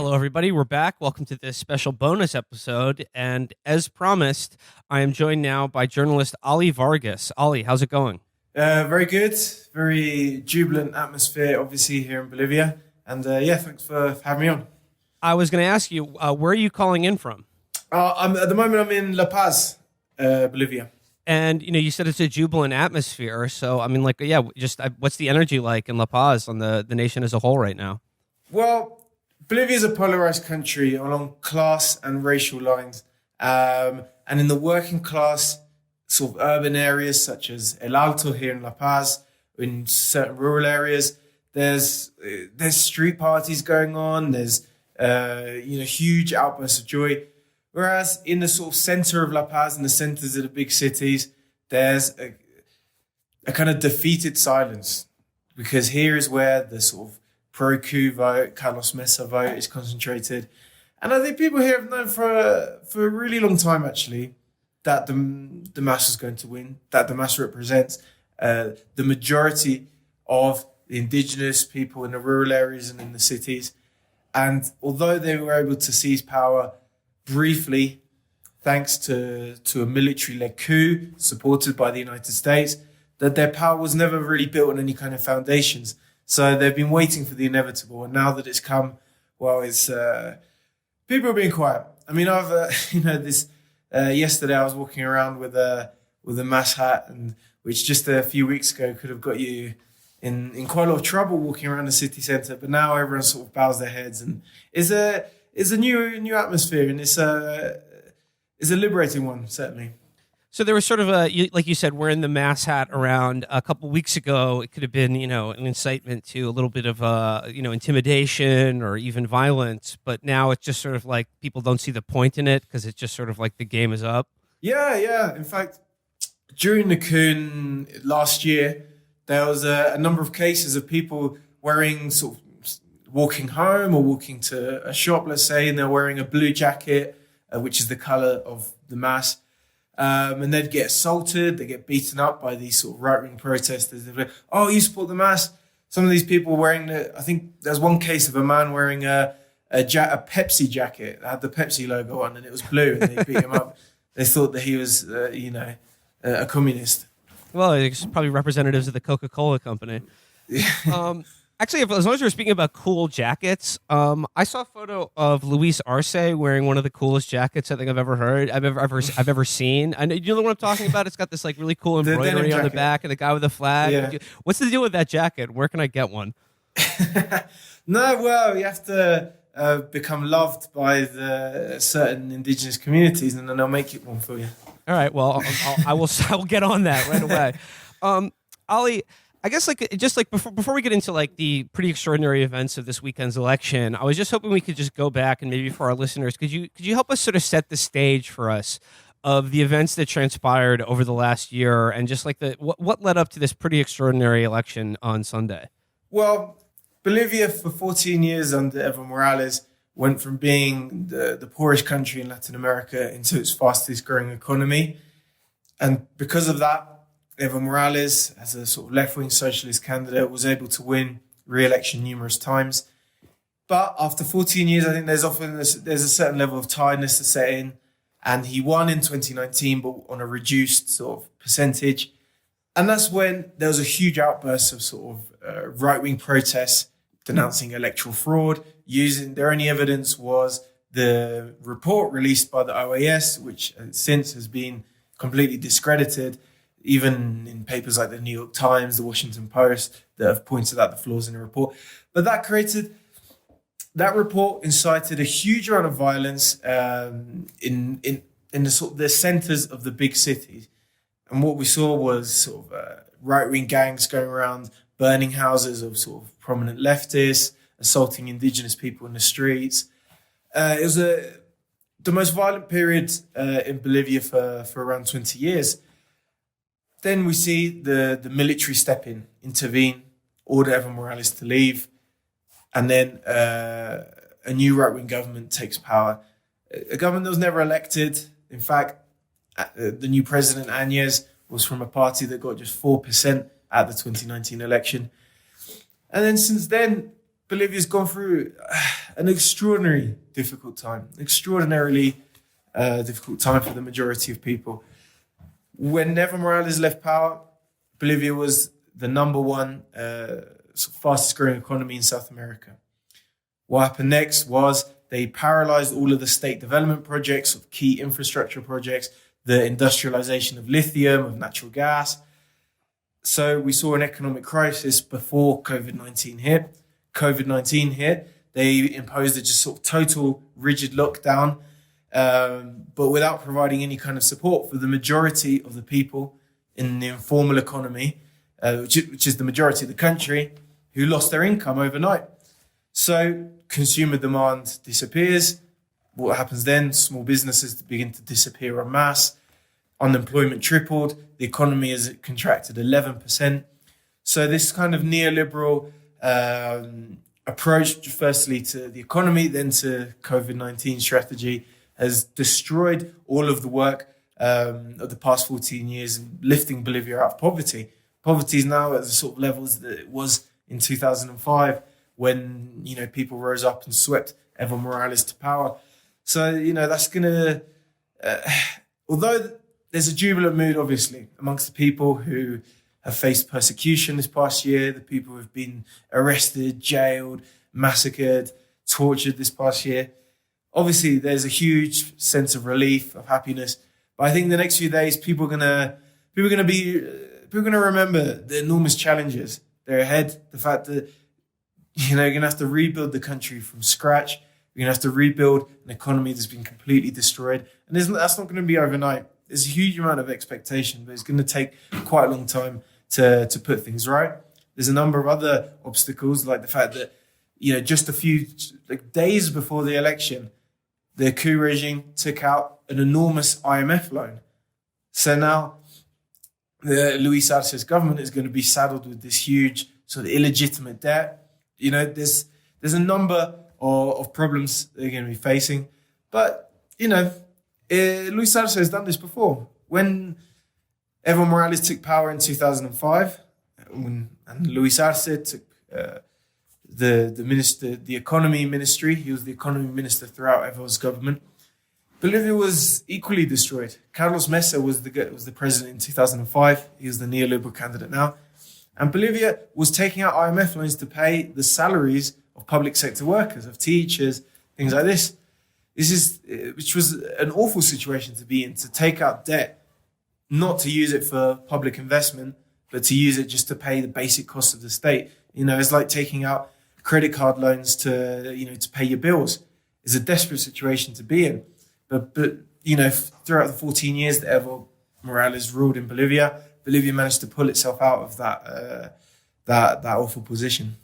Hello, everybody. We're back. Welcome to this special bonus episode. And as promised, I am joined now by journalist Ollie Vargas. Ollie, how's it going? Very good. Very jubilant atmosphere, obviously, here in Bolivia. And thanks for having me on. I was going to ask you, where are you calling in from? At the moment, I'm in La Paz, Bolivia. And, you said it's a jubilant atmosphere. So, what's the energy like in La Paz on the nation as a whole right now? Well, Bolivia is a polarized country along class and racial lines. And in the working class, sort of urban areas such as El Alto here in La Paz, in certain rural areas, there's street parties going on. There's huge outbursts of joy. Whereas in the sort of center of La Paz, in the centers of the big cities, there's a kind of defeated silence, because here is where the sort of pro-coup vote, Carlos Mesa vote is concentrated. And I think people here have known for a really long time, actually, that the MAS is going to win, that the MAS represents the majority of the indigenous people in the rural areas and in the cities. And although they were able to seize power briefly, thanks to a military-led coup supported by the United States, that their power was never really built on any kind of foundations. So they've been waiting for the inevitable. And now that it's come, well, it's people are being quiet. I mean, I've yesterday I was walking around with a MAS hat, and which just a few weeks ago could have got you in quite a lot of trouble walking around the city centre. But now everyone sort of bows their heads, and it's a new atmosphere, and it's a liberating one, certainly. So there was sort of like you said, wearing the MAS hat around a couple of weeks ago. It could have been, an incitement to a little bit of, intimidation or even violence. But now it's just sort of like people don't see the point in it because it's just sort of like the game is up. Yeah. In fact, during the coup last year, there was a number of cases of people wearing sort of walking home or walking to a shop, let's say, and they're wearing a blue jacket, which is the color of the MAS. And they'd get assaulted, they get beaten up by these sort of right-wing protesters. They'd be like, oh, you support the MAS? Some of these people wearing I think there's one case of a man wearing a Pepsi jacket that had the Pepsi logo on, and it was blue, and they beat him up. They thought that he was, a communist. Well, it's probably representatives of the Coca-Cola company. Actually, as long as we're speaking about cool jackets, I saw a photo of Luis Arce wearing one of the coolest jackets I think I've ever seen. I know, you know what I'm talking about? It's got this like really cool embroidery on the back and the guy with the flag. Yeah. What's the deal with that jacket? Where can I get one? No, well, you have to become loved by the certain indigenous communities, and then they'll make it one for you. All right. Well, I will get on that right away. Ollie, I guess before we get into like the pretty extraordinary events of this weekend's election, I was just hoping we could just go back and maybe for our listeners, could you help us sort of set the stage for us of the events that transpired over the last year and just like what led up to this pretty extraordinary election on Sunday? Well, Bolivia for 14 years under Evo Morales went from being the poorest country in Latin America into its fastest growing economy. And because of that, Evo Morales, as a sort of left-wing socialist candidate, was able to win re-election numerous times. But after 14 years, I think there's a certain level of tiredness to set in. And he won in 2019, but on a reduced sort of percentage. And that's when there was a huge outburst of sort of right-wing protests denouncing electoral fraud. Their only evidence was the report released by the OAS, which since has been completely discredited, even in papers like the New York Times, the Washington Post, that have pointed out the flaws in the report. But that report incited a huge amount of violence in the sort of the centers of the big cities. And what we saw was sort of right-wing gangs going around burning houses of sort of prominent leftists, assaulting indigenous people in the streets. It was the most violent period in Bolivia for around 20 years. Then we see the military step in, intervene, order Evo Morales to leave, and then a new right-wing government takes power. A government that was never elected. In fact, the new president, Áñez, was from a party that got just 4% at the 2019 election. And then since then, Bolivia's gone through an extraordinarily difficult time for the majority of people. When Evo Morales left power, Bolivia was the number one fastest growing economy in South America. What happened next was they paralyzed all of the state development projects, of key infrastructure projects, the industrialization of lithium, of natural gas. So we saw an economic crisis before COVID-19 hit. COVID-19 hit. They imposed a just sort of total rigid lockdown, but without providing any kind of support for the majority of the people in the informal economy, which is the majority of the country, who lost their income overnight. So consumer demand disappears. What happens then? Small businesses begin to disappear en masse. Unemployment tripled. The economy has contracted 11%. So this kind of neoliberal approach, firstly to the economy, then to COVID-19 strategy, has destroyed all of the work of the past 14 years in lifting Bolivia out of poverty. Poverty is now at the sort of levels that it was in 2005 when, people rose up and swept Evo Morales to power. So, that's going to... although there's a jubilant mood, obviously, amongst the people who have faced persecution this past year, the people who have been arrested, jailed, massacred, tortured this past year. Obviously, there's a huge sense of relief, of happiness. But I think the next few days, people are gonna remember the enormous challenges they're ahead. The fact that you're gonna have to rebuild the country from scratch. You're gonna have to rebuild an economy that's been completely destroyed, and that's not going to be overnight. There's a huge amount of expectation, but it's going to take quite a long time to put things right. There's a number of other obstacles, like the fact that just a few days before the election, the coup regime took out an enormous IMF loan. So now the Luis Arce's government is going to be saddled with this huge sort of illegitimate debt. There's a number of problems they're going to be facing. But, Luis Arce has done this before. When Evo Morales took power in 2005, and Luis Arce took the economy ministry, he was the economy minister throughout Evo's government, Bolivia was equally destroyed. Carlos Mesa was the president in 2005. He was the neoliberal candidate now. And Bolivia was taking out IMF loans to pay the salaries of public sector workers, of teachers, things like this. Which was an awful situation to be in, to take out debt, not to use it for public investment, but to use it just to pay the basic costs of the state. It's like taking out credit card loans to pay your bills. It's a desperate situation to be in. But throughout the 14 years that Evo Morales ruled in Bolivia managed to pull itself out of that awful position.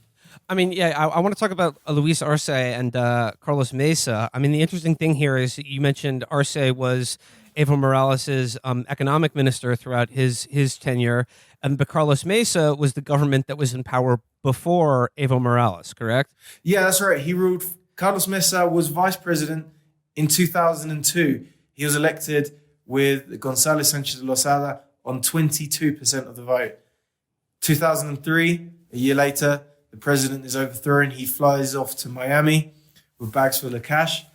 I mean, yeah, I want to talk about Luis Arce and Carlos Mesa. I mean, the interesting thing here is you mentioned Arce was Evo Morales' economic minister throughout his tenure, but Carlos Mesa was the government that was in power before Evo Morales, correct? Yeah, that's right. He ruled. Carlos Mesa was vice president in 2002. He was elected with Gonzalo Sanchez Lozada on 22% of the vote. 2003, a year later, the president is overthrown. He flies off to Miami with bags full of cash,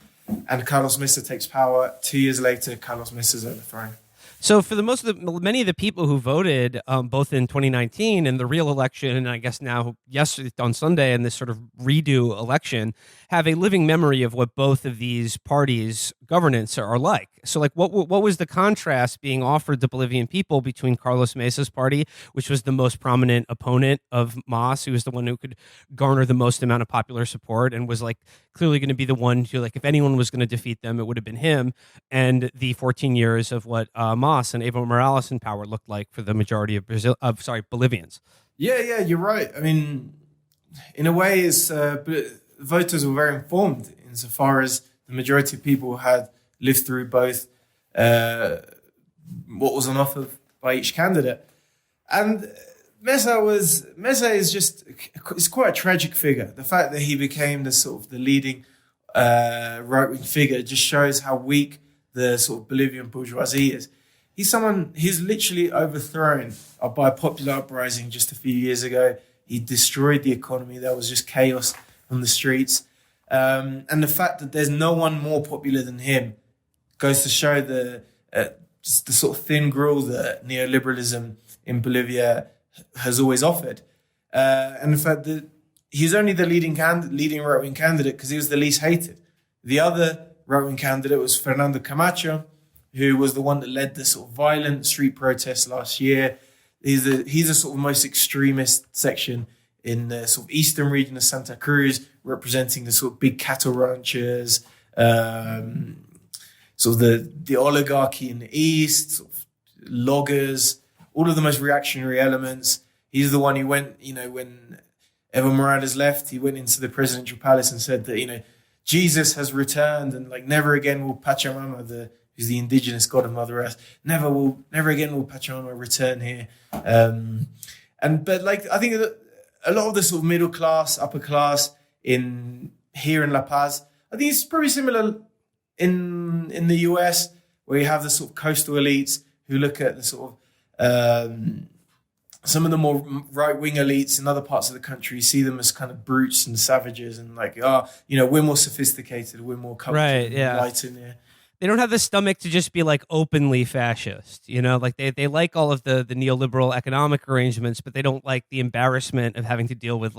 and Carlos Mesa takes power. 2 years later, Carlos Mesa is overthrown. So for many of the people who voted both in 2019 and the real election, and I guess now yesterday on Sunday and this sort of redo election, have a living memory of what both of these parties' governance are like. So like what was the contrast being offered to Bolivian people between Carlos Mesa's party, which was the most prominent opponent of Mas, who was the one who could garner the most amount of popular support and was like clearly going to be the one to, like, if anyone was going to defeat them, it would have been him, and the 14 years of what Mas and Evo Morales in power looked like for the majority of Bolivians. Yeah, you're right. I mean, in a way, voters were very informed insofar as the majority of people had lived through both what was on offer by each candidate. And Mesa is quite a tragic figure. The fact that he became the leading right-wing figure just shows how weak the sort of Bolivian bourgeoisie is. He's literally overthrown by a popular uprising just a few years ago. He destroyed the economy. There was just chaos on the streets. And the fact that there's no one more popular than him goes to show just the sort of thin gruel that neoliberalism in Bolivia has always offered. And the fact that he's only the leading right-wing candidate because he was the least hated. The other right-wing candidate was Fernando Camacho, who was the one that led the sort of violent street protests last year. He's a sort of most extremist section in the sort of eastern region of Santa Cruz, representing the sort of big cattle ranchers, sort of the oligarchy in the east, sort of loggers, all of the most reactionary elements. He's the one who went, when Evo Morales left, he went into the presidential palace and said that, Jesus has returned and never again will Pachamama, who's the indigenous god of Mother Earth, never again will Pachamama return here. But I think that a lot of the sort of middle class, upper class here in La Paz, I think it's probably similar in the US, where you have the sort of coastal elites who look at the sort of some of the more right-wing elites in other parts of the country, see them as kind of brutes and savages, and we're more sophisticated, we're more cultured, enlightened. Yeah. They don't have the stomach to just be openly fascist, they like all of the neoliberal economic arrangements, but they don't like the embarrassment of having to deal with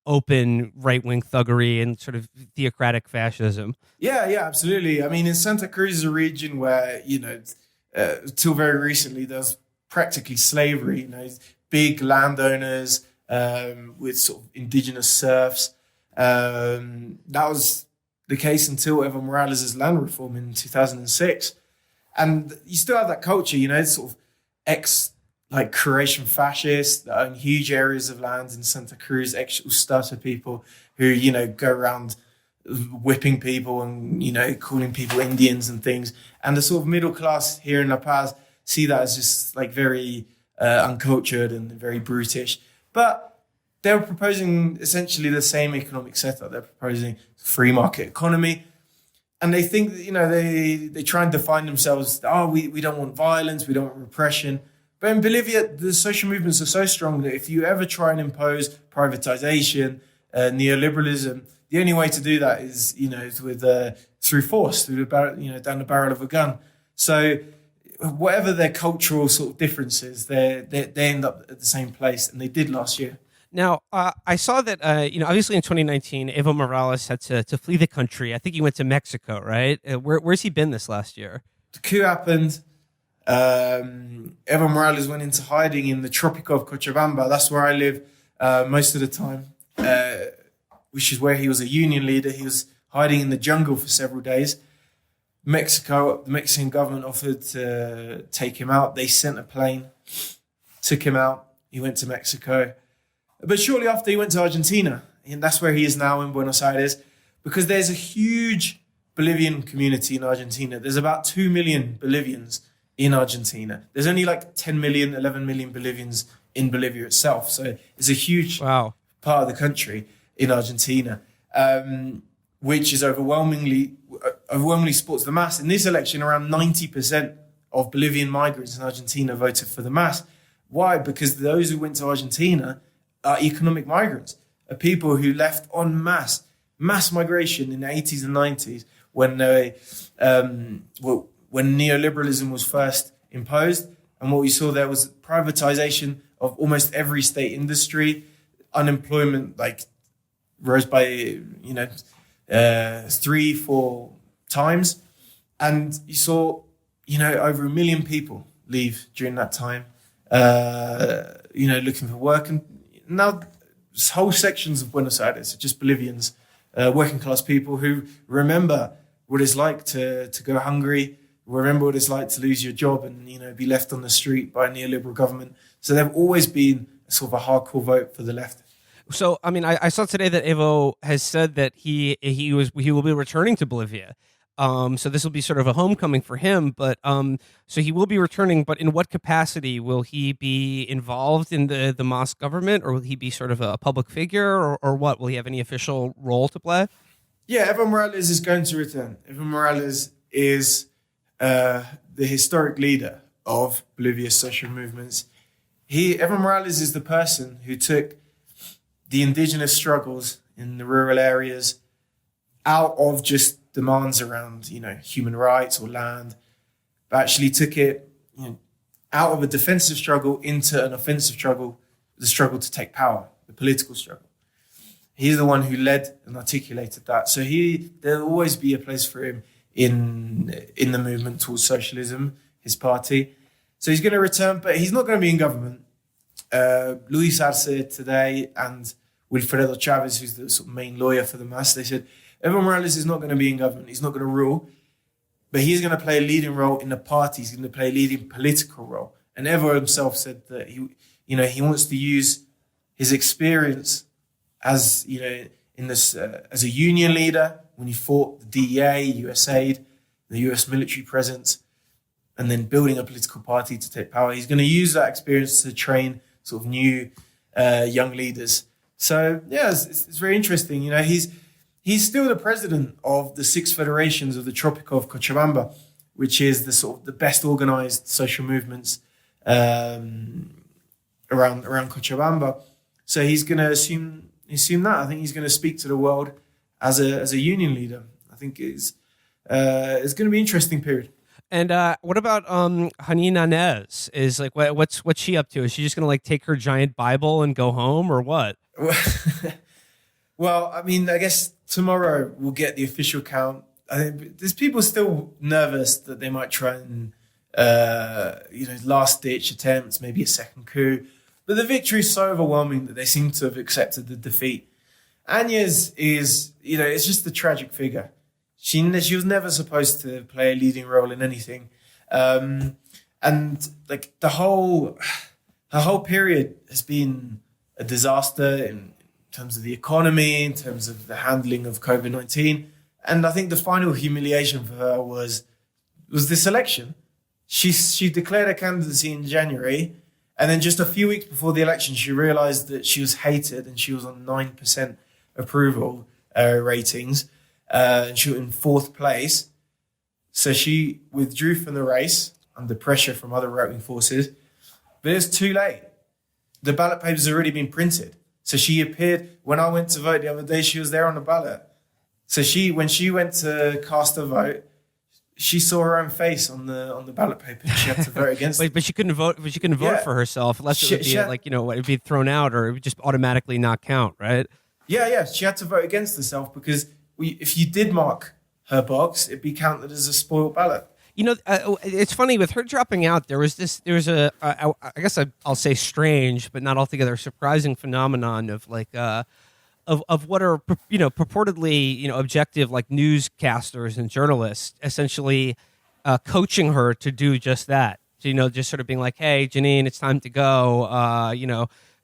open right-wing thuggery and sort of theocratic fascism. Yeah, absolutely. I mean, in Santa Cruz is a region where, till very recently, there was practically slavery, big landowners with sort of indigenous serfs. That was the case until Evo Morales' land reform in 2006. And you still have that culture, sort of Croatian fascists that own huge areas of land in Santa Cruz, ex-Ustata people who, go around whipping people and, calling people Indians and things. And the sort of middle class here in La Paz see that as just very uncultured and very brutish. But they're proposing essentially the same economic setup. They're proposing free market economy. And they think that, they try and define themselves, we don't want violence, we don't want repression. But in Bolivia, the social movements are so strong that if you ever try and impose privatization, neoliberalism, the only way to do that is, through force, down the barrel of a gun. So whatever their cultural sort of differences, they end up at the same place, and they did last year. Now, I saw that, obviously in 2019, Evo Morales had to flee the country. I think he went to Mexico, right? Where's he been this last year? The coup happened. Evo Morales went into hiding in the Tropico of Cochabamba. That's where I live most of the time, which is where he was a union leader. He was hiding in the jungle for several days. The Mexican government offered to take him out. They sent a plane, took him out. He went to Mexico. But shortly after, he went to Argentina. And that's where he is now, in Buenos Aires, because there's a huge Bolivian community in Argentina. There's about 2 million Bolivians in Argentina. There's only 10 million, 11 million Bolivians in Bolivia itself. So it's a huge part of the country in Argentina, which is overwhelmingly supports the MAS. In this election, around 90% of Bolivian migrants in Argentina voted for the MAS. Why? Because those who went to Argentina are economic migrants, are people who left en mass migration in the 80s and 90s when neoliberalism was first imposed. And what we saw there was privatization of almost every state industry. Unemployment rose by 3-4 times, and you saw over 1 million people leave during that time, looking for work. And now whole sections of Buenos Aires are just Bolivians, working class people who remember what it's like to go hungry, remember what it's like to lose your job and be left on the street by a neoliberal government. So they've always been sort of a hardcore vote for the left. So, I mean, I saw today that Evo has said that he will be returning to Bolivia. So this will be sort of a homecoming for him. But so he will be returning. But in what capacity will he be involved in the MAS government, or will he be sort of a public figure, or what? Will he have any official role to play? Yeah, Evo Morales is going to return. Evo Morales is the historic leader of Bolivia's social movements. Evo Morales is the person who took the indigenous struggles in the rural areas out of just demands around, human rights or land, but actually took it, out of a defensive struggle into an offensive struggle, the struggle to take power, the political struggle. He's the one who led and articulated that. So there'll always be a place for him in the movement towards socialism, his party. So he's going to return, but he's not going to be in government. Luis Arce today and Wilfredo Chavez, who's the sort of main lawyer for the MAS, they said Evo Morales is not going to be in government. He's not going to rule, but he's going to play a leading role in the party. He's going to play a leading political role. And Evo himself said that he wants to use his experience as in this as a union leader when he fought the DEA, USAID, the US military presence, and then building a political party to take power. He's going to use that experience to train sort of new young leaders. So yeah, it's very interesting. He's still the president of the 6 federations of the Tropico of Cochabamba, which is the best organized social movements around Cochabamba. So he's going to assume that. I think he's going to speak to the world as a union leader. I think it's going to be an interesting period. And what about Hanina Nez? Is like what's she up to? Is she just going to take her giant Bible and go home, or what? Well, I mean, I guess tomorrow we'll get the official count. I think there's people still nervous that they might try and last ditch attempts, maybe a second coup. But the victory is so overwhelming that they seem to have accepted the defeat. Agnes is, it's just a tragic figure. She was never supposed to play a leading role in anything. And her whole period has been a disaster in terms of the economy, in terms of the handling of COVID-19. And I think the final humiliation for her was this election. She declared her candidacy in January. And then just a few weeks before the election, she realized that she was hated and she was on 9% approval ratings. And she was in 4th place. So she withdrew from the race under pressure from other right-wing forces. But it's too late. The ballot papers had already been printed. So she appeared, when I went to vote the other day, she was there on the ballot. So when she went to cast a vote, she saw her own face on the ballot paper and she had to vote against it. But she couldn't vote. But she couldn't vote for herself unless it would be it'd be thrown out or it would just automatically not count, right? Yeah. She had to vote against herself because if you did mark her box, it'd be counted as a spoiled ballot. It's funny with her dropping out. There was I guess I'll say strange, but not altogether surprising phenomenon of of what are purportedly objective newscasters and journalists essentially coaching her to do just that. So, just sort of being like, "Hey, Janine, it's time to go.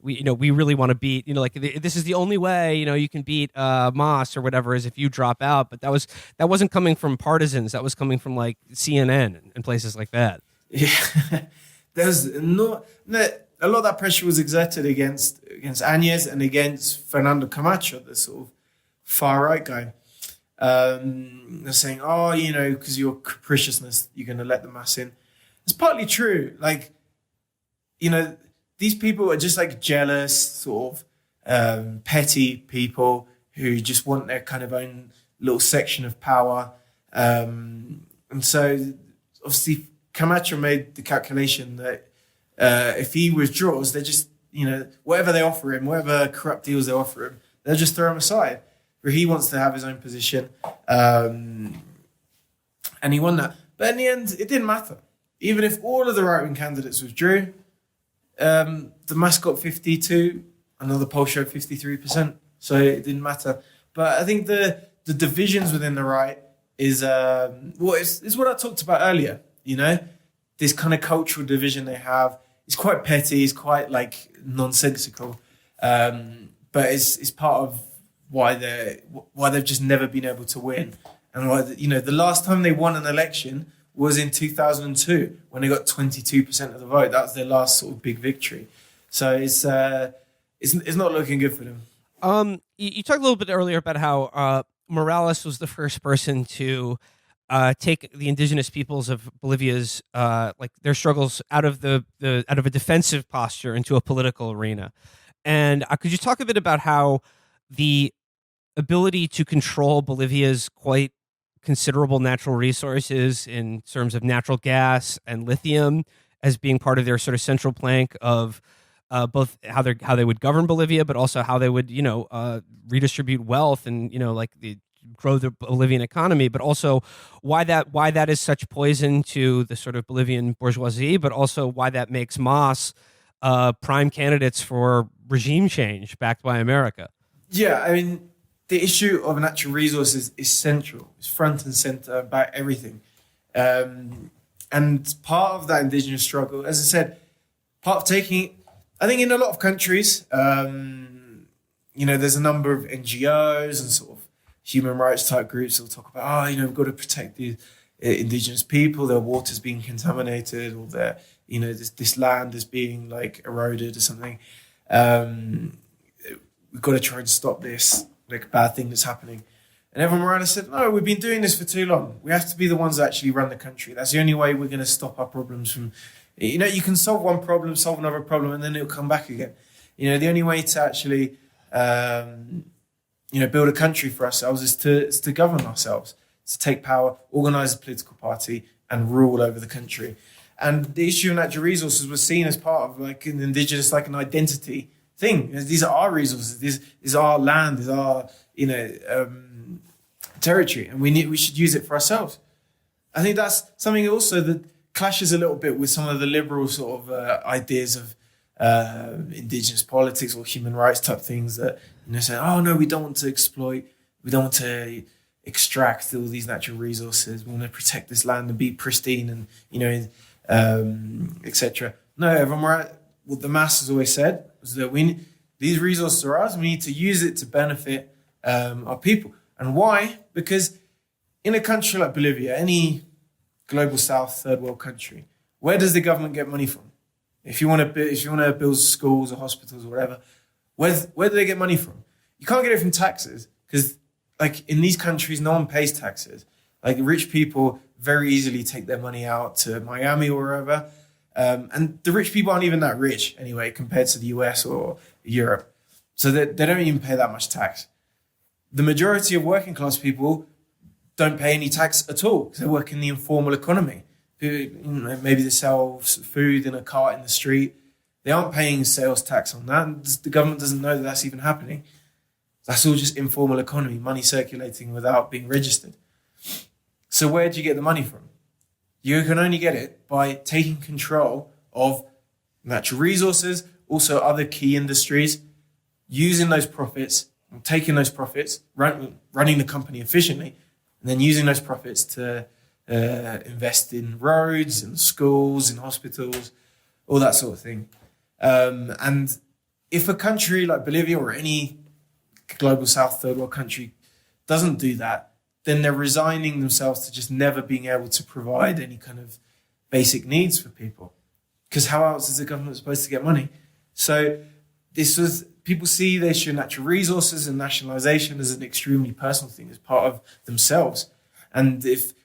We really want to beat. This is the only way you can beat Moss or whatever is if you drop out." But that wasn't coming from partisans. That was coming from CNN and places like that. Yeah, there's a lot of that pressure was exerted against Agnes and against Fernando Camacho, the sort of far right guy. They're saying, because of your capriciousness, you're going to let the mass in. It's partly true. These people are just jealous, sort of petty people who just want their kind of own little section of power. And so obviously Camacho made the calculation that if he withdraws, they just, whatever they offer him, whatever corrupt deals they offer him, they'll just throw him aside. Where he wants to have his own position. And he won that. But in the end, it didn't matter. Even if all of the right-wing candidates withdrew, the MAS got 52, another poll showed 53%. So it didn't matter. But I think the divisions within the right is what I talked about earlier. This kind of cultural division they have. It's quite petty. It's quite nonsensical. But it's part of why they've just never been able to win. And why the last time they won an election was in 2002 when they got 22% of the vote. That was their last sort of big victory. So it's not looking good for them. You talked a little bit earlier about how Morales was the first person to take the indigenous peoples of Bolivia's their struggles out of out of a defensive posture into a political arena. And could you talk a bit about how the ability to control Bolivia's quite considerable natural resources in terms of natural gas and lithium as being part of their sort of central plank of both how they would govern Bolivia, but also how they would redistribute wealth and grow the Bolivian economy, but also why that is such poison to the sort of Bolivian bourgeoisie, but also why that makes Mas prime candidates for regime change backed by America. Yeah, I mean, the issue of natural resources is central. It's front and center about everything. And part of that indigenous struggle, as I said, part of taking, I think in a lot of countries, there's a number of NGOs and sort of human rights type groups that will talk about, we've got to protect the indigenous people, their water's being contaminated, or their, this land is being like eroded or something. We've got to try and stop this like bad thing that's happening. And Evo Morales said, no, we've been doing this for too long. We have to be the ones that actually run the country. That's the only way we're going to stop our problems from, you can solve one problem, solve another problem, and then it'll come back again. The only way to actually, build a country for ourselves is to govern ourselves, to take power, organize a political party, and rule over the country. And the issue of natural resources was seen as part of like an indigenous, like an identity thing. These are our resources. This is our land. Is our territory, and we should use it for ourselves. I think that's something also that clashes a little bit with some of the liberal sort of ideas of indigenous politics or human rights type things that say, oh no, we don't want to exploit, we don't want to extract all these natural resources. We want to protect this land and be pristine, and etc. No, everyone. What the Mas has always said was that these resources are ours. We need to use it to benefit our people. And why? Because in a country like Bolivia, any global south, third world country, where does the government get money from? If you want to build schools or hospitals or whatever, where do they get money from? You can't get it from taxes, because like in these countries, no one pays taxes. Like rich people very easily take their money out to Miami or wherever. And the rich people aren't even that rich anyway, compared to the US or Europe. So they don't even pay that much tax. The majority of working class people don't pay any tax at all because they work in the informal economy. Maybe they sell food in a cart in the street. They aren't paying sales tax on that. And the government doesn't know that that's even happening. That's all just informal economy, money circulating without being registered. So where do you get the money from? You can only get it by taking control of natural resources, also other key industries, using those profits, taking those profits, running the company efficiently, and then using those profits to invest in roads and schools and hospitals, all that sort of thing. And if a country like Bolivia or any global south third world country doesn't do that, then they're resigning themselves to just never being able to provide any kind of basic needs for people. Because how else is the government supposed to get money? So people see the issue of natural resources and nationalization as an extremely personal thing, as part of themselves. And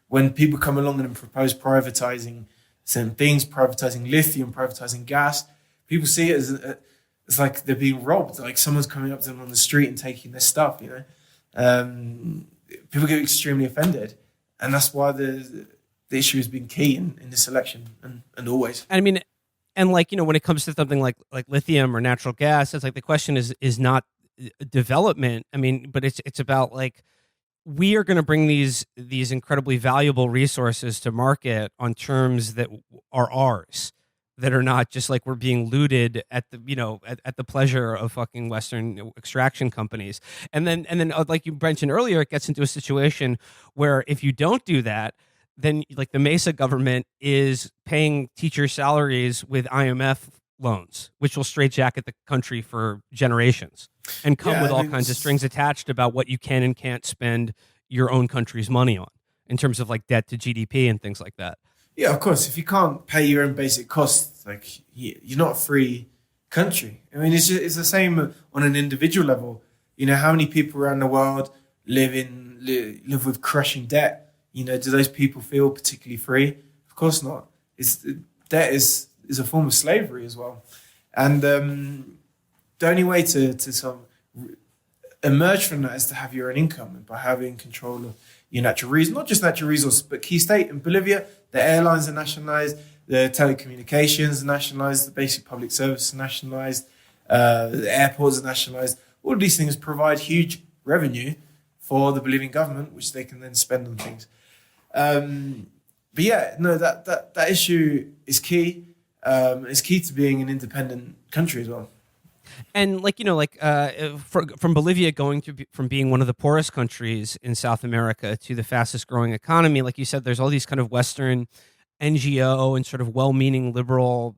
when people come along and propose privatizing certain things, privatizing lithium, privatizing gas, people see it as it's like they're being robbed. Like someone's coming up to them on the street and taking their stuff, People get extremely offended. And that's why the issue has been key in this election and always. I mean, and when it comes to something like lithium or natural gas, it's like the question is not development. I mean, but it's about like, we are going to bring these incredibly valuable resources to market on terms that are ours, that are not just like we're being looted at the at the pleasure of fucking Western extraction companies. And then like you mentioned earlier, it gets into a situation where if you don't do that, then like the Mesa government is paying teacher salaries with IMF loans, which will straitjacket the country for generations and come with all kinds of strings attached about what you can and can't spend your own country's money on in terms of like debt to GDP and things like that. Yeah, of course. If you can't pay your own basic costs, like you're not a free country. I mean, it's the same on an individual level. How many people around the world live with crushing debt? Do those people feel particularly free? Of course not. Debt is a form of slavery as well. And the only way to sort of emerge from that is to have your own income, and by having control of your natural resources, not just natural resources, but key state. In Bolivia, the airlines are nationalized, the telecommunications are nationalized, the basic public service are nationalized, the airports are nationalized. All of these things provide huge revenue for the Bolivian government, which they can then spend on things. But yeah, no, that issue is key. It's key to being an independent country as well. And from Bolivia going from being one of the poorest countries in South America to the fastest growing economy, like you said, there's all these kind of Western NGO and sort of well-meaning liberal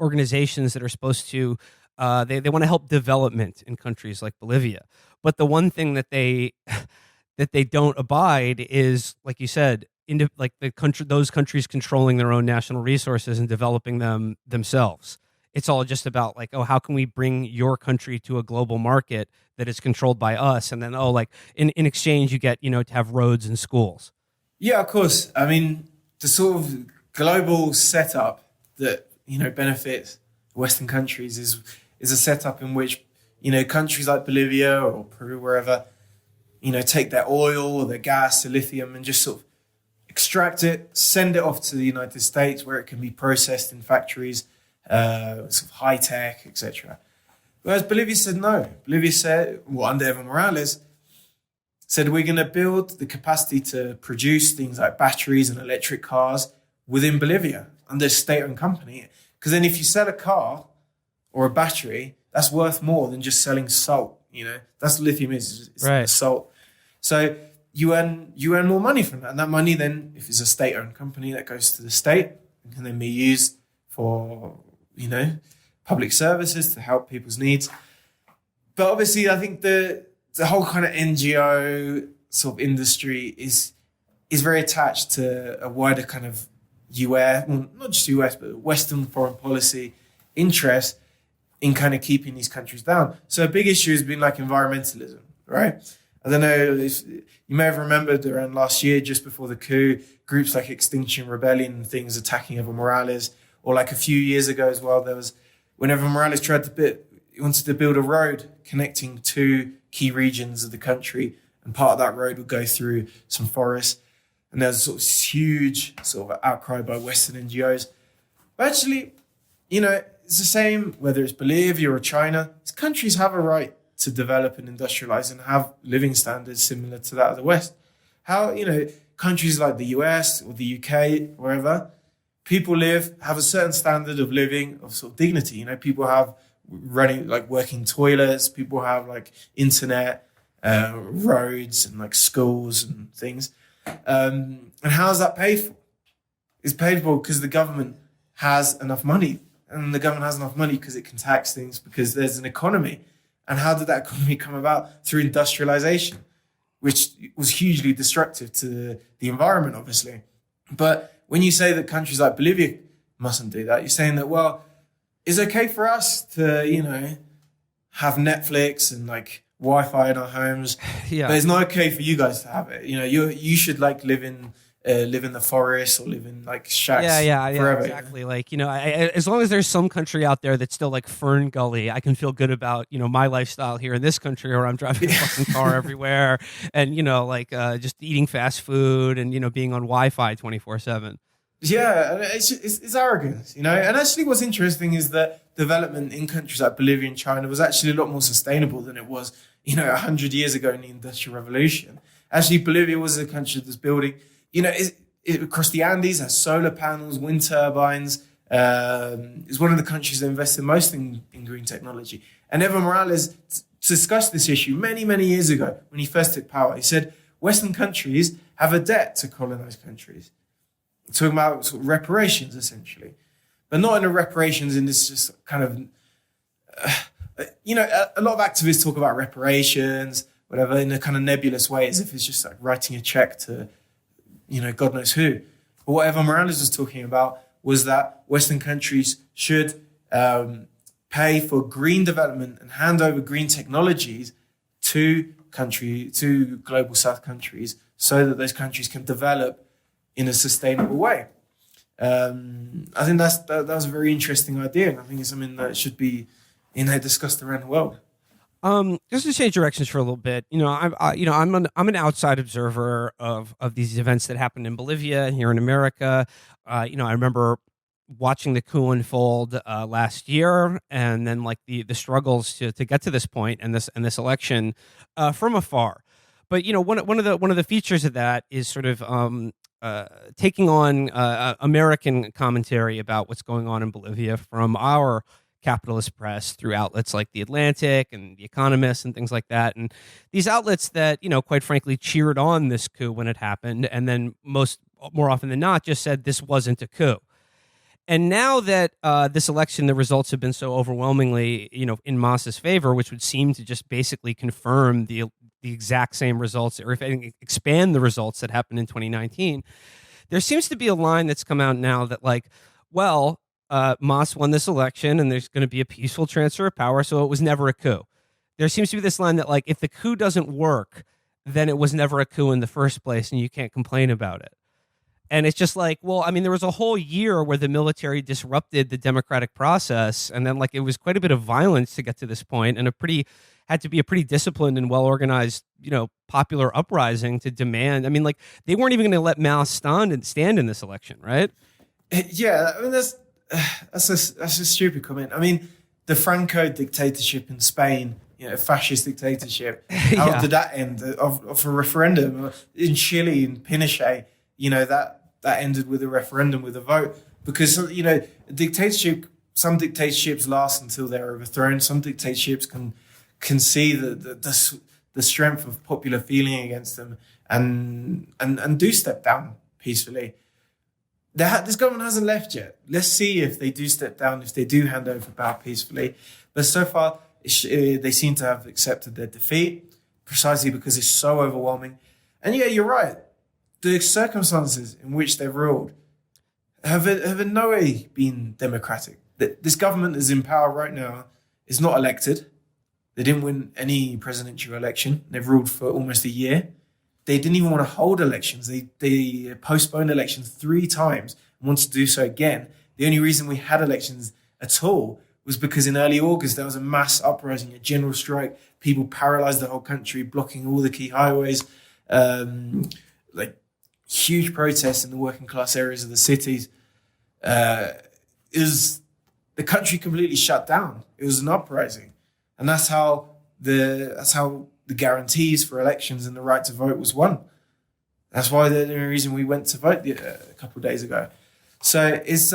organizations that are supposed to they want to help development in countries like Bolivia. But the one thing that they don't abide is, like you said, those countries controlling their own national resources and developing them themselves. It's all just about like, oh, how can we bring your country to a global market that is controlled by us? And then, in exchange, you get, to have roads and schools. Yeah, of course. I mean, the sort of global setup that, benefits Western countries is a setup in which, countries like Bolivia or Peru, wherever, take their oil or their gas, their lithium, and just sort of extract it, send it off to the United States where it can be processed in factories, sort of high tech, etc. Whereas Bolivia said no. Bolivia said, under Evo Morales, said we're going to build the capacity to produce things like batteries and electric cars within Bolivia under a state-owned company. Because then if you sell a car or a battery, that's worth more than just selling salt. That's what lithium is. It's right. Salt. So you earn more money from that. And that money then, if it's a state-owned company, that goes to the state and can then be used for, public services to help people's needs. But obviously, I think the whole kind of NGO sort of industry is very attached to a wider kind of US, well, not just US, but Western foreign policy interest in kind of keeping these countries down. So a big issue has been like environmentalism, right? I don't know if you may have remembered around last year, just before the coup, groups like Extinction Rebellion and things attacking Evo Morales, or like a few years ago as well, there was when Evo Morales he wanted to build a road connecting two key regions of the country, and part of that road would go through some forests. And there's sort of huge sort of outcry by Western NGOs. But actually, it's the same whether it's Bolivia or China. These countries have a right to develop and industrialize and have living standards similar to that of the West. How, countries like the US or the UK, wherever, people have a certain standard of living, of sort of dignity. People have working toilets, people have like internet, roads and like schools and things. And how is that paid for? It's paid for because the government has enough money. And the government has enough money because it can tax things, because there's an economy. And how did that economy come about? Through industrialization, which was hugely destructive to the environment, obviously. But when you say that countries like Bolivia mustn't do that, you're saying that, well, it's okay for us to, have Netflix and like Wi-Fi in our homes, yeah. But it's not okay for you guys to have it. You should like live in the forest or live in like shacks. Yeah, forever. Exactly. Like, as long as there's some country out there that's still like Fern Gully, I can feel good about, my lifestyle here in this country where I'm driving a fucking car everywhere and, just eating fast food and, being on Wi-Fi 24/7. Yeah, it's arrogance, And actually what's interesting is that development in countries like Bolivia and China was actually a lot more sustainable than it was, 100 years ago in the Industrial Revolution. Actually, Bolivia was a country that's building, across the Andes, has solar panels, wind turbines. It's one of the countries that invested most in green technology. And Evo Morales discussed this issue many, many years ago when he first took power. He said, Western countries have a debt to colonized countries. Talking about sort of reparations, essentially. But not in a reparations in this just kind of, a lot of activists talk about reparations, whatever, in a kind of nebulous way, as if it's just like writing a check to, God knows who. But what Evo Morales was talking about was that Western countries should pay for green development and hand over green technologies to global South countries so that those countries can develop in a sustainable way. I think that was a very interesting idea, and I think it's something that should be, discussed around the world. Just to change directions for a little bit, I'm an outside observer of these events that happened in Bolivia and here in America. I remember watching the coup unfold last year, and then like the struggles to get to this point and this election from afar. But one of the features of that is sort of taking on American commentary about what's going on in Bolivia from our capitalist press through outlets like The Atlantic and The Economist and things like that. And these outlets that, quite frankly, cheered on this coup when it happened, and then more often than not, just said this wasn't a coup. And now that this election, the results have been so overwhelmingly, in Mas's favor, which would seem to just basically confirm the exact same results, or if anything, expand the results that happened in 2019. There seems to be a line that's come out now that, like, well, Mas won this election, and there's going to be a peaceful transfer of power, so it was never a coup. There seems to be this line that, like, if the coup doesn't work, then it was never a coup in the first place, and you can't complain about it. And it's just like, well, I mean, there was a whole year where the military disrupted the democratic process, and then like it was quite a bit of violence to get to this point, and had to be a pretty disciplined and well organized, popular uprising to demand. I mean, like they weren't even going to let Mas stand in this election, right? Yeah, I mean that's a stupid comment. I mean, the Franco dictatorship in Spain, fascist dictatorship. How did that end? Of a referendum in Chile in Pinochet? That ended with a referendum, with a vote, because a dictatorship. Some dictatorships last until they're overthrown. Some dictatorships can see the strength of popular feeling against them and do step down peacefully. This government hasn't left yet. Let's see if they do step down, if they do hand over power peacefully. But so far, they seem to have accepted their defeat precisely because it's so overwhelming. And yeah, you're right. The circumstances in which they've ruled have in no way been democratic. This government is in power right now is not elected. They didn't win any presidential election. They've ruled for almost a year. They didn't even want to hold elections. They postponed elections 3 times and want to do so again. The only reason we had elections at all was because in early August there was a mass uprising, a general strike. People paralyzed the whole country, blocking all the key highways, huge protests in the working class areas of the cities. The country completely shut down. It was an uprising, and that's how the guarantees for elections and the right to vote was won. That's why the only reason we went to vote a couple of days ago. So it's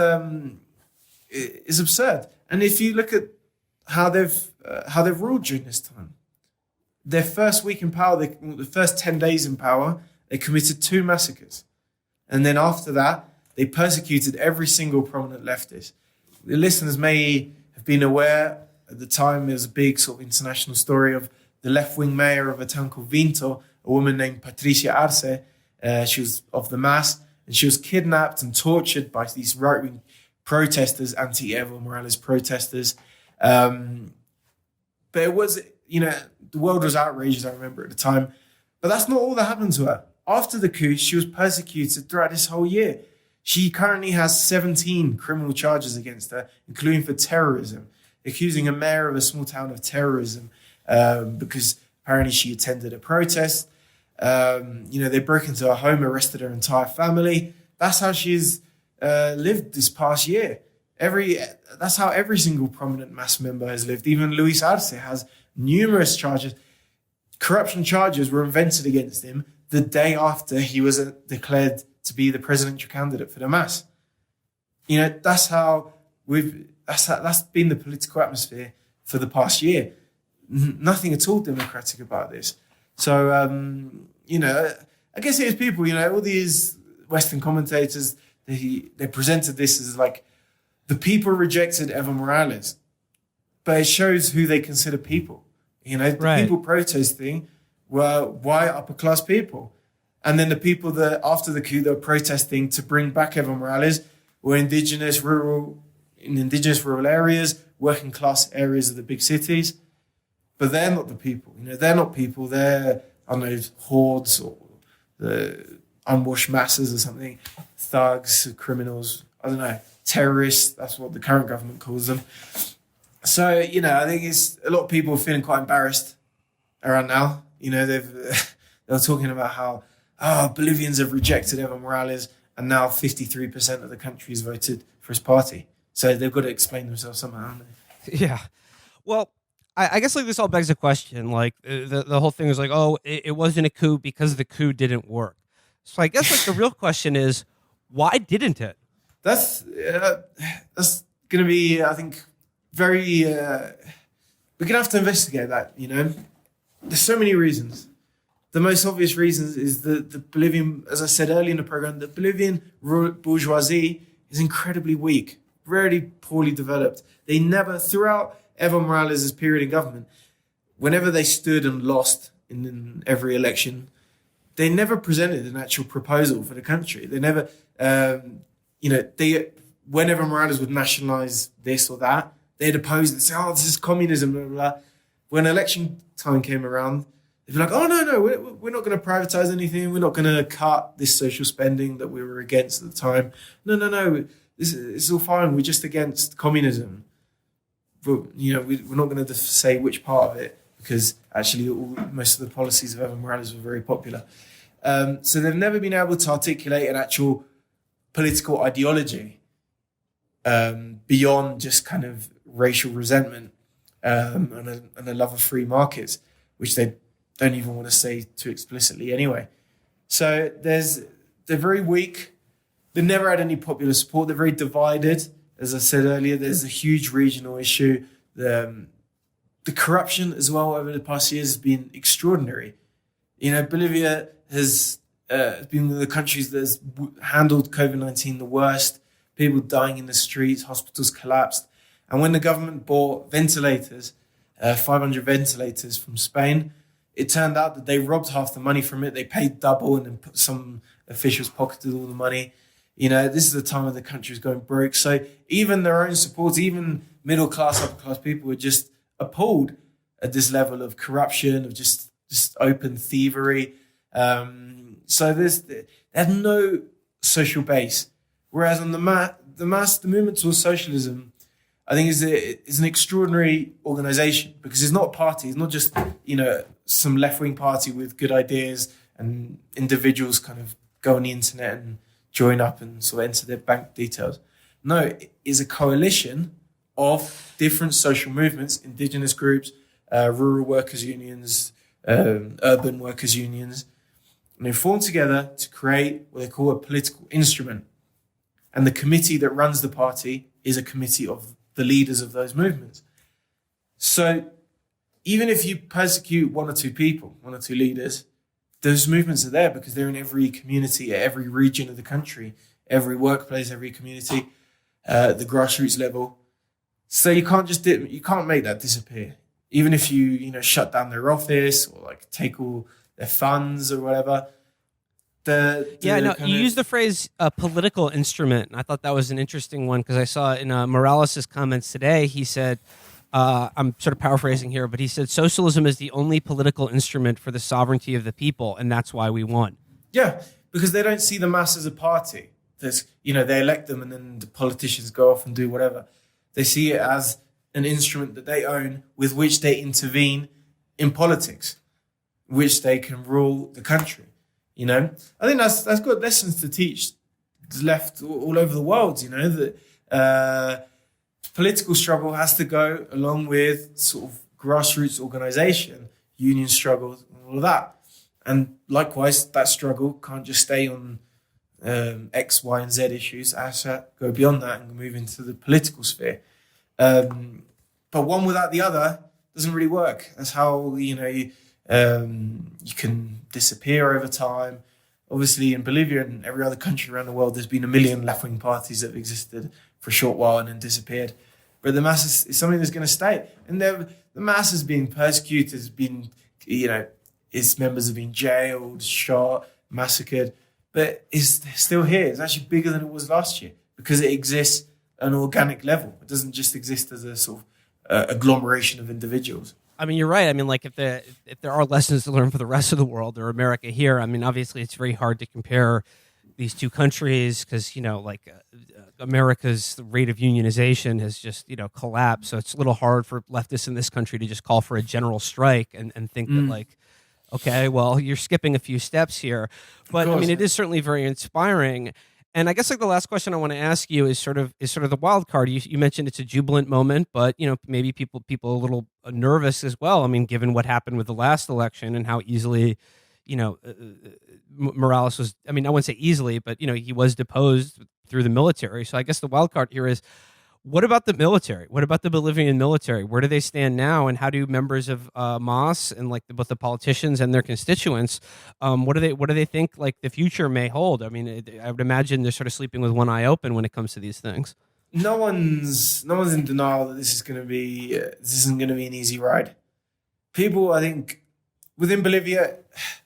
absurd. And if you look at how they've ruled during this time, their first week in power, the first 10 days in power, they committed 2 massacres, and then after that, they persecuted every single prominent leftist. The listeners may have been aware at the time. There was a big sort of international story of the left-wing mayor of a town called Vinto, a woman named Patricia Arce. She was of the MAS, and she was kidnapped and tortured by these right-wing protesters, anti-Evo Morales protesters. But it was, the world was outraged, I remember at the time. But that's not all that happened to her. After the coup, she was persecuted throughout this whole year. She currently has 17 criminal charges against her, including for terrorism, accusing a mayor of a small town of terrorism because apparently she attended a protest. They broke into her home, arrested her entire family. That's how she's lived this past year. That's how every single prominent MAS member has lived. Even Luis Arce has numerous charges. Corruption charges were invented against him the day after he was declared to be the presidential candidate for the MAS. That's been the political atmosphere for the past year. Nothing at all democratic about this. So, I guess it is people, all these Western commentators, they presented this as like the people rejected Evo Morales, but it shows who they consider people. The people protesting were white upper class people. And then the people that after the coup that were protesting to bring back Evo Morales were indigenous rural areas, working class areas of the big cities. But they're not the people. They're not people. They're, hordes or the unwashed masses or something, thugs, criminals, terrorists. That's what the current government calls them. So, I think it's a lot of people feeling quite embarrassed around now. They were talking about how, Bolivians have rejected Evo Morales and now 53% of the country has voted for his party. So they've got to explain themselves somehow, haven't they? Yeah. Well, I guess like this all begs a question. Like the whole thing is like, it wasn't a coup because the coup didn't work. So I guess like the real question is, why didn't it? That's going to be, I think, very. We're going to have to investigate that. There's so many reasons. The most obvious reasons is the Bolivian, as I said earlier in the program, the Bolivian bourgeoisie is incredibly weak, very poorly developed. They never, throughout Evo Morales' period in government, whenever they stood and lost in every election, they never presented an actual proposal for the country. They never, whenever Morales would nationalize this or that, they'd oppose it and say, this is communism, blah, blah, blah. When election time came around, they'd be like, no, we're not going to privatize anything. We're not going to cut this social spending that we were against at the time. No, it's all fine. We're just against communism. But, we're not going to say which part of it, because actually most of the policies of Evo Morales were very popular. So they've never been able to articulate an actual political ideology beyond just kind of racial resentment and a love of free markets, which they don't even want to say too explicitly anyway. So they're very weak. They've never had any popular support. They're very divided. As I said earlier, there's a huge regional issue. The corruption as well over the past years has been extraordinary. Bolivia has been one of the countries that has handled COVID-19 the worst. People dying in the streets, hospitals collapsed. And when the government bought ventilators, 500 ventilators from Spain, it turned out that they robbed half the money from it. They paid double, and then some officials pocketed all the money. This is the time when the country is going broke. So even their own supporters, even middle class, upper class people were just appalled at this level of corruption, of just open thievery. So they had no social base. Whereas on the movement towards socialism, I think is an extraordinary organization, because it's not a party. It's not just, some left-wing party with good ideas and individuals kind of go on the internet and join up and sort of enter their bank details. No, it is a coalition of different social movements, indigenous groups, rural workers' unions, urban workers' unions, and they form together to create what they call a political instrument. And the committee that runs the party is a committee of the leaders of those movements. So even if you persecute one or two people, one or two leaders, those movements are there because they're in every community, at every region of the country, every workplace, every community, the grassroots level. So you can't make that disappear. Even if you shut down their office or like take all their funds or whatever. You used the phrase political instrument. And I thought that was an interesting one, because I saw in Morales' comments today, he said, I'm sort of paraphrasing here, but he said socialism is the only political instrument for the sovereignty of the people, and that's why we won. Yeah, because they don't see the mass as a party. They elect them and then the politicians go off and do whatever. They see it as an instrument that they own with which they intervene in politics, which they can rule the country. I think that's good lessons to teach left all over the world, that political struggle has to go along with sort of grassroots organization, union struggles, and all of that. And likewise, that struggle can't just stay on X, Y, and Z issues. It has to go beyond that and move into the political sphere. But one without the other doesn't really work. That's how, you can disappear over time. Obviously, in Bolivia and every other country around the world, there's been a million left-wing parties that have existed for a short while and then disappeared. But the mass is something that's going to stay. And the mass has been persecuted, has been, its members have been jailed, shot, massacred. But it's still here. It's actually bigger than it was last year because it exists at an organic level. It doesn't just exist as a sort of agglomeration of individuals. I mean, you're right. I mean, like if there are lessons to learn for the rest of the world or America here, I mean, obviously it's very hard to compare these two countries because America's rate of unionization has just collapsed. So it's a little hard for leftists in this country to just call for a general strike and think that okay, well, you're skipping a few steps here. But I mean, it is certainly very inspiring. And I guess the last question I want to ask you is sort of the wild card. You mentioned it's a jubilant moment, but maybe people a little nervous as well. I mean, given what happened with the last election and how easily, Morales was. I mean, I wouldn't say easily, but he was deposed through the military. So I guess the wild card here is, what about the military? What about the Bolivian military? Where do they stand now? And how do members of MAS and both the politicians and their constituents, what do they think the future may hold? I mean, I would imagine they're sort of sleeping with one eye open when it comes to these things. No one's in denial that this isn't going to be an easy ride. People, I think, within Bolivia,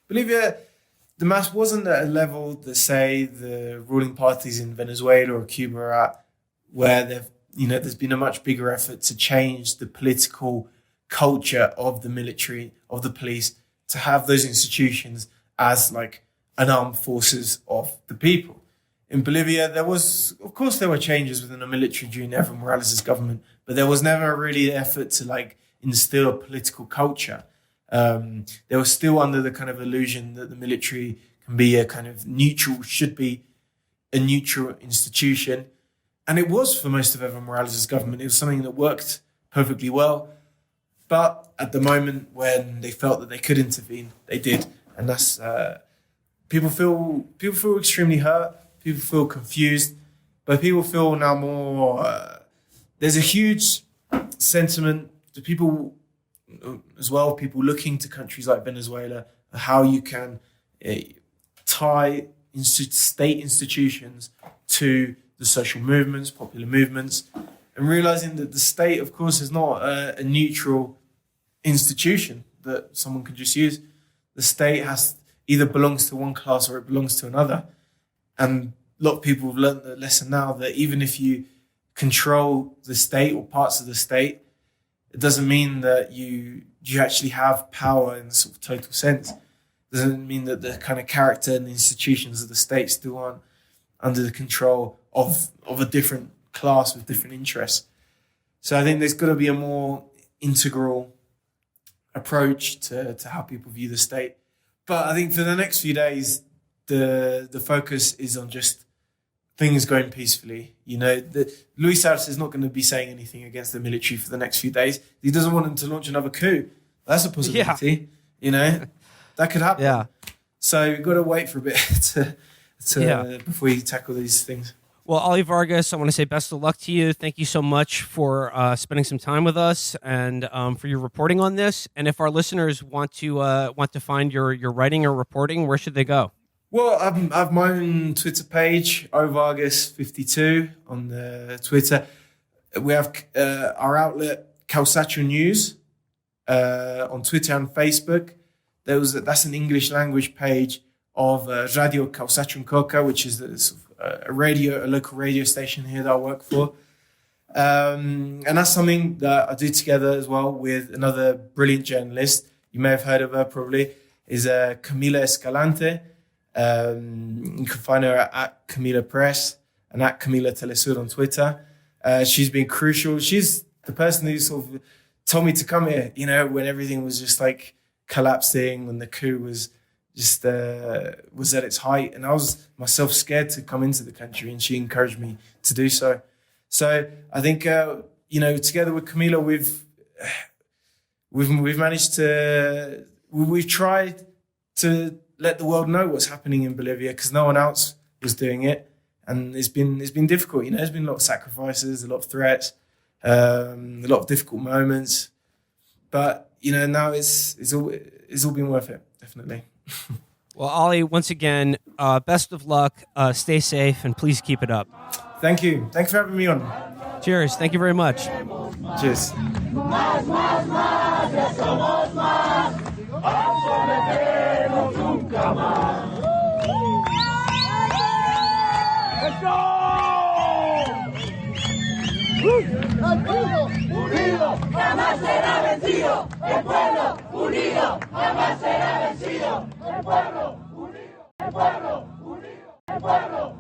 the MAS wasn't at a level that, say, the ruling parties in Venezuela or Cuba are at, where there's been a much bigger effort to change the political culture of the military, of the police, to have those institutions as an armed forces of the people. In Bolivia, there were changes within the military during Evo Morales' government, but there was never really an effort to instill a political culture. They were still under the kind of illusion that the military can be should be a neutral institution. And it was for most of Evo Morales' government. It was something that worked perfectly well. But at the moment when they felt that they could intervene, they did. And that's people feel extremely hurt. People feel confused. But people feel now more. There's a huge sentiment to people as well. People looking to countries like Venezuela, how you can tie state institutions to the social movements, popular movements, and realizing that the state, of course, is not a neutral institution that someone can just use. The state either belongs to one class or it belongs to another. And a lot of people have learned the lesson now that even if you control the state or parts of the state, it doesn't mean that you actually have power in the sort of total sense. It doesn't mean that the kind of character and the institutions of the state still aren't under the control of a different class with different interests. So I think there's got to be a more integral approach to how people view the state. But I think for the next few days, the focus is on just things going peacefully. Luis Arce is not going to be saying anything against the military for the next few days. He doesn't want them to launch another coup. That's a possibility. Yeah. That could happen. Yeah. So we've got to wait for a bit before we tackle these things. Well, Ollie Vargas, I want to say best of luck to you. Thank you so much for spending some time with us and for your reporting on this. And if our listeners want to find your writing or reporting, where should they go? Well, I have my own Twitter page, ovargas52 on the Twitter. We have our outlet, Kawsachun News, on Twitter and Facebook. That's an English language page of Radio Kawsachun Coca, which is a local radio station here that I work for. And that's something that I do together as well with another brilliant journalist. You may have heard of her probably, is Camila Escalante. You can find her at Camila Press and at Camila Telesur on Twitter. She's been crucial. She's the person who sort of told me to come here, when everything was just collapsing, when the coup was just was at its height, and I was myself scared to come into the country, and she encouraged me to do so. So I think together with Camila, we've managed to we've tried to let the world know what's happening in Bolivia because no one else was doing it, and it's been difficult. There's been a lot of sacrifices, a lot of threats, a lot of difficult moments, but now it's all been worth it, definitely. Well, Ollie, once again, best of luck. Stay safe, and please keep it up. Thank you. Thanks for having me on. Cheers. Thank you very much. Cheers. El pueblo unido jamás será vencido. El pueblo unido jamás será vencido. El pueblo unido. El pueblo unido. pueblo.